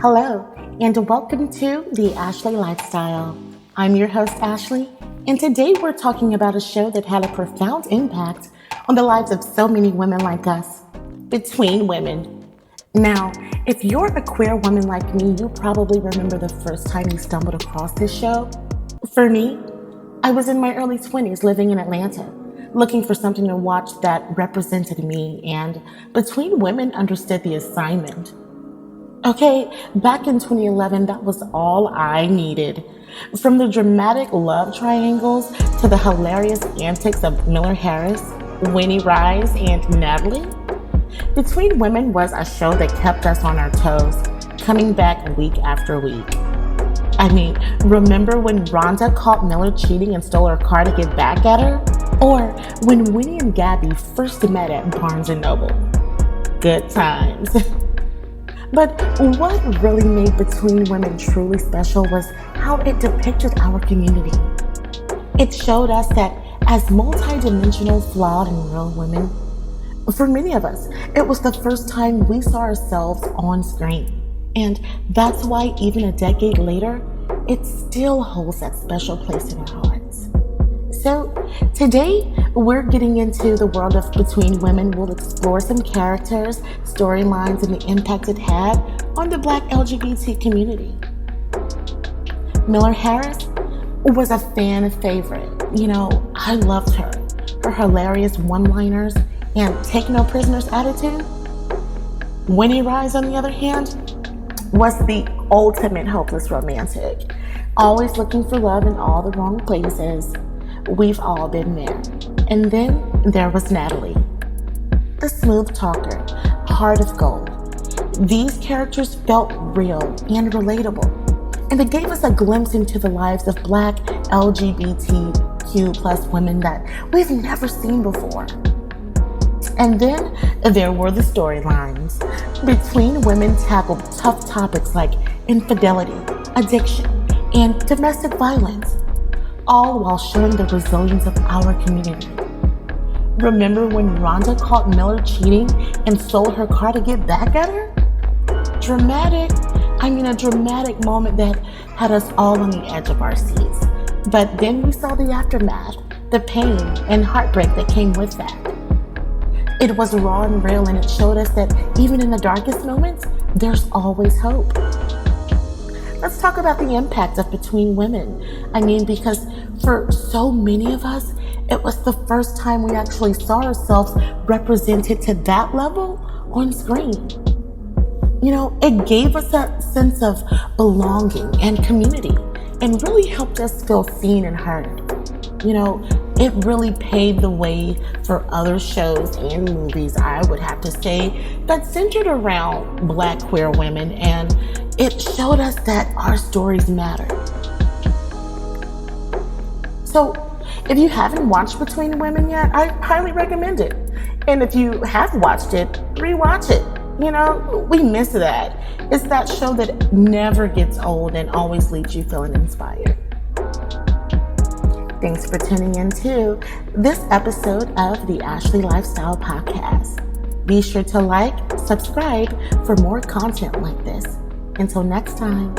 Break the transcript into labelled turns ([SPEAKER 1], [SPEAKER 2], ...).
[SPEAKER 1] Hello, and welcome to The Ashley Lifestyle. I'm your host, Ashley, and today we're talking about a show that had a profound impact on the lives of so many women like us, Between Women. Now, if you're a queer woman like me, you probably remember the first time you stumbled across this show. For me, I was in my early 20s living in Atlanta, looking for something to watch that represented me, and Between Women understood the assignment. Okay, back in 2011, that was all I needed. From the dramatic love triangles to the hilarious antics of Miller Harris, Winnie Rise, and Natalie, Between Women was a show that kept us on our toes, coming back week after week. I mean, remember when Rhonda caught Miller cheating and stole her car to get back at her? Or when Winny and Gabby first met at Barnes Nobel? Good times. But what really made Between Women truly special was how it depicted our community. It showed us that as multidimensional, flawed, and real women, for many of us, it was the first time we saw ourselves on screen. And that's why even a decade later, it still holds that special place in our hearts. So today, we're getting into the world of Between Women. We'll explore some characters, storylines, and the impact it had on the Black LGBT community. Miller Harris was a fan favorite. I loved her. Her hilarious one-liners and take no prisoners attitude. Winnie Rise, on the other hand, was the ultimate hopeless romantic, always looking for love in all the wrong places. We've all been there. And then there was Natalie, the smooth talker, heart of gold. These characters felt real and relatable, and they gave us a glimpse into the lives of Black LGBTQ plus women that we've never seen before. And then there were the storylines. Between Women tackled tough topics like infidelity, addiction, and domestic violence, all while showing the resilience of our community. Remember when Rhonda caught Miller cheating and sold her car to get back at her? A dramatic moment that had us all on the edge of our seats. But then we saw the aftermath, the pain and heartbreak that came with that. It was raw and real, and it showed us that even in the darkest moments, there's always hope. Let's talk about the impact of Between Women. Because for so many of us, it was the first time we actually saw ourselves represented to that level on screen. It gave us a sense of belonging and community and really helped us feel seen and heard. It really paved the way for other shows and movies, I would have to say, that centered around Black queer women, and it showed us that our stories matter. So, if you haven't watched Between Women yet, I highly recommend it. And if you have watched it, rewatch it. We miss that. It's that show that never gets old and always leaves you feeling inspired. Thanks for tuning in to this episode of the Ashley Lifestyle Podcast. Be sure to like, subscribe for more content like this. Until next time.